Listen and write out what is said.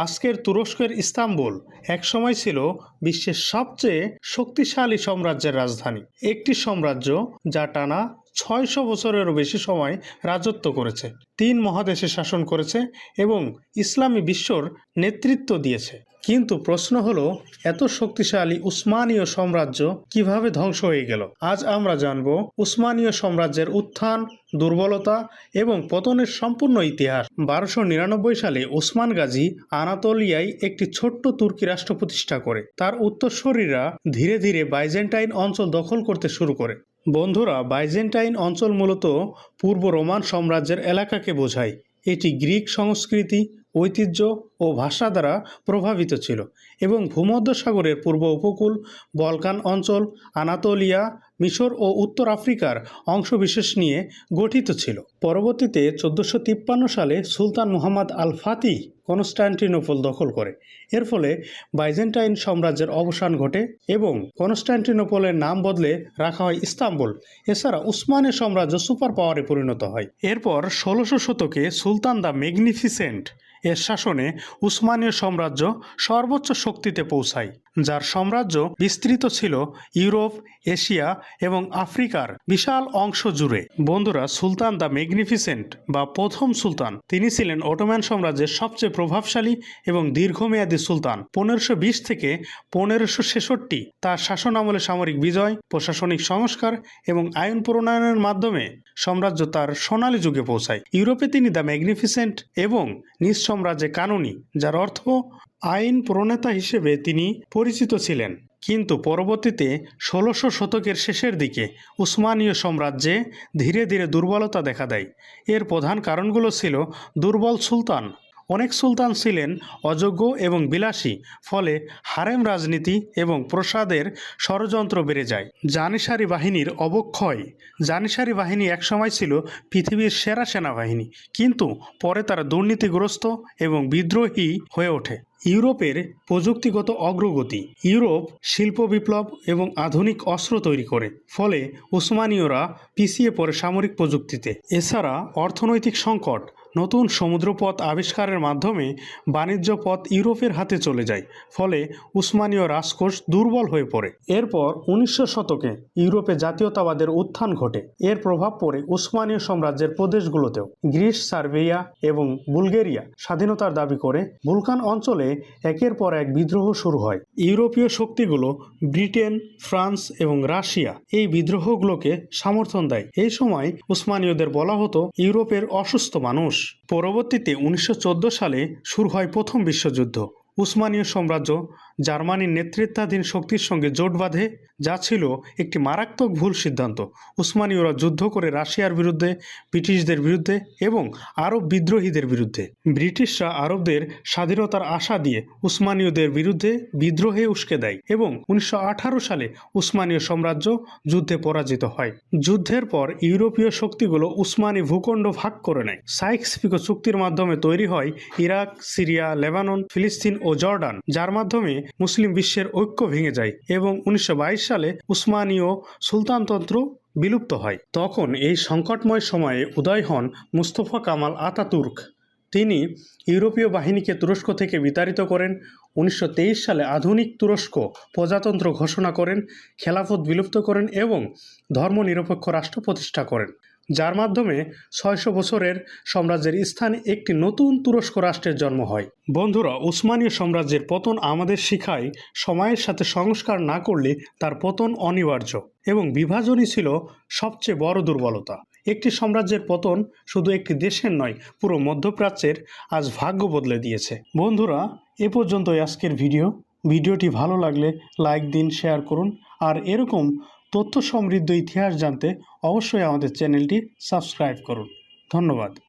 আজকের তুরস্কের ইস্তাম্বুল একসময় ছিল বিশ্বের সবচেয়ে শক্তিশালী সাম্রাজ্যের রাজধানী। একটি সাম্রাজ্য যা টানা ৬০০ বছরেরও বেশি সময় রাজত্ব করেছে, ৩ মহাদেশে শাসন করেছে এবং ইসলামী বিশ্বর নেতৃত্ব দিয়েছে। কিন্তু প্রশ্ন হলো, এত শক্তিশালী উসমানীয় সাম্রাজ্য কিভাবে ধ্বংস হয়ে গেল? আজ আমরা জানব উসমানীয় সাম্রাজ্যের উত্থান, দুর্বলতা এবং পতনের সম্পূর্ণ ইতিহাস। ১২৯৯ সালে ওসমান গাজী আনাতোলিয়ায় একটি ছোট্ট তুর্কি রাষ্ট্র প্রতিষ্ঠা করে। তার উত্তরসূরিরা ধীরে ধীরে বাইজেন্টাইন অঞ্চল দখল করতে শুরু করে। বন্ধুরা, বাইজেন্টাইন অঞ্চল মূলত পূর্ব রোমান সাম্রাজ্যের এলাকাকে বোঝায়। এটি গ্রিক সংস্কৃতি, ঐতিহ্য ও ভাষা দ্বারা প্রভাবিত ছিল এবং ভূমধ্যসাগরের পূর্ব উপকূল, বলকান অঞ্চল, আনাতোলিয়া, মিশর ও উত্তর আফ্রিকার অংশবিশেষ নিয়ে গঠিত ছিল। পরবর্তীতে ১৪৫৩ সালে সুলতান মুহাম্মদ আল ফাতিহ কনস্টান্টিনোপল দখল করে। এর ফলে বাইজেন্টাইন সাম্রাজ্যের অবসান ঘটে এবং কনস্টান্টিনোপলের নাম বদলে রাখা হয় ইস্তাম্বুল। এছাড়া উসমানীয় সাম্রাজ্য সুপার পাওয়ারে পরিণত হয়। এরপর ১৬শ শতকে সুলতান দ্য ম্যাগনিফিসেন্ট এর শাসনে উসমানীয় সাম্রাজ্য সর্বোচ্চ শক্তিতে পৌঁছায়, যার সাম্রাজ্য বিস্তৃত ছিল ইউরোপ, এশিয়া এবং আফ্রিকার বিশাল অংশ জুড়ে। বন্ধুরা, সুলতান দ্য ম্যাগনিফিসেন্ট বা প্রথম সুলতান, তিনি ছিলেন অটোমান সাম্রাজ্যের সবচেয়ে প্রভাবশালী এবং দীর্ঘমেয়াদী সুলতান। ১৫২০ থেকে ১৫৬৬ তার শাসন আমলে সামরিক বিজয়, প্রশাসনিক সংস্কার এবং আইন প্রণয়নের মাধ্যমে সাম্রাজ্য তার সোনালী যুগে পৌঁছায়। ইউরোপে তিনি দ্য ম্যাগনিফিসেন্ট এবং নিজ সাম্রাজ্যে কানুনি, যার অর্থ আইন প্রণেতা হিসেবে তিনি পরিচিত ছিলেন। কিন্তু পরবর্তীতে ১৬শ শতকের শেষের দিকে উসমানীয় সাম্রাজ্যে ধীরে ধীরে দুর্বলতা দেখা দেয়। এর প্রধান কারণগুলো ছিল দুর্বল সুলতান। অনেক সুলতান ছিলেন অযোগ্য এবং বিলাসী, ফলে হারেম রাজনীতি এবং প্রসাদের ষড়যন্ত্র বেড়ে যায়। জানিসারি বাহিনীর অবক্ষয়। জানিসারি বাহিনী একসময় ছিল পৃথিবীর সেরা সেনাবাহিনী, কিন্তু পরে তারা দুর্নীতিগ্রস্ত এবং বিদ্রোহী হয়ে ওঠে। ইউরোপের প্রযুক্তিগত অগ্রগতি। ইউরোপ শিল্প বিপ্লব এবং আধুনিক অস্ত্র তৈরি করে, ফলে উসমানীয়রা পিছিয়ে পড়ে সামরিক প্রযুক্তিতে। এছাড়া অর্থনৈতিক সংকট। নতুন সমুদ্রপথ আবিষ্কারের মাধ্যমে বাণিজ্য পথ ইউরোপের হাতে চলে যায়, ফলে উসমানীয় রাজকোষ দুর্বল হয়ে পড়ে। এরপর ১৯০০ শতকে ইউরোপে জাতীয়তাবাদের উত্থান ঘটে। এর প্রভাব পড়ে উসমানীয় সাম্রাজ্যের প্রদেশগুলোতেও। গ্রিস, সার্বিয়া এবং বুলগেরিয়া স্বাধীনতার দাবি করে। বুলকান অঞ্চলে একের পর এক বিদ্রোহ শুরু হয়। ইউরোপীয় শক্তিগুলো ব্রিটেন, ফ্রান্স এবং রাশিয়া এই বিদ্রোহগুলোকে সমর্থন দেয়। এই সময় উসমানীয়দের বলা হতো ইউরোপের অসুস্থ মানুষ। পরবর্তীতে ১৯১৪ সালে শুরু হয় প্রথম বিশ্বযুদ্ধ। উসমানীয় সাম্রাজ্য জার্মানির নেতৃত্বাধীন শক্তির সঙ্গে জোট বাঁধে, যা ছিল একটি মারাত্মক ভুল সিদ্ধান্ত। উসমানীয়রা যুদ্ধ করে রাশিয়ার বিরুদ্ধে, ব্রিটিশদের বিরুদ্ধে এবং আরব বিদ্রোহীদের বিরুদ্ধে। ব্রিটিশরা আরবদের স্বাধীনতার আশা দিয়ে উসমানীয়দের বিরুদ্ধে বিদ্রোহে উস্কে দেয় এবং ১৯১৮ সালে উসমানীয় সাম্রাজ্য যুদ্ধে পরাজিত হয়। যুদ্ধের পর ইউরোপীয় শক্তিগুলো উসমানী ভূখণ্ড ভাগ করে নেয়। সাইক্স-পিকো চুক্তির মাধ্যমে তৈরি হয় ইরাক, সিরিয়া, লেবানন, ফিলিস্তিন ও জর্ডান, যার মাধ্যমে মুসলিম বিশ্বের ঐক্য ভেঙে যায় এবং ১৯২২ সালে উসমানীয় সুলতানতন্ত্র বিলুপ্ত হয়। তখন এই সংকটময় সময়ে উদয় হন মুস্তফা কামাল আতাতুর্ক। তিনি ইউরোপীয় বাহিনীকে তুরস্ক থেকে বিতাড়িত করেন। ১৯২৩ সালে আধুনিক তুরস্ক প্রজাতন্ত্র ঘোষণা করেন, খেলাফত বিলুপ্ত করেন এবং ধর্মনিরপেক্ষ রাষ্ট্র প্রতিষ্ঠা করেন, যার মাধ্যমে ৬০০ বছরের সাম্রাজ্যের স্থানে একটি নতুন তুরস্ক রাষ্ট্রের জন্ম হয়। বন্ধুরা, উসমানীয় সাম্রাজ্যের পতন আমাদের শিখায় সময়ের সাথে সংস্কার না করলে তার পতন অনিবার্য এবং বিভাজনই ছিল সবচেয়ে বড় দুর্বলতা। একটি সাম্রাজ্যের পতন শুধু একটি দেশের নয়, পুরো মধ্যপ্রাচ্যের আজ ভাগ্য বদলে দিয়েছে। বন্ধুরা, এ পর্যন্তই আজকের ভিডিওটি ভালো লাগলে লাইক দিন, শেয়ার করুন, আর এরকম তথ্য সমৃদ্ধ ইতিহাস জানতে অবশ্যই আমাদের চ্যানেলটি সাবস্ক্রাইব করুন। ধন্যবাদ।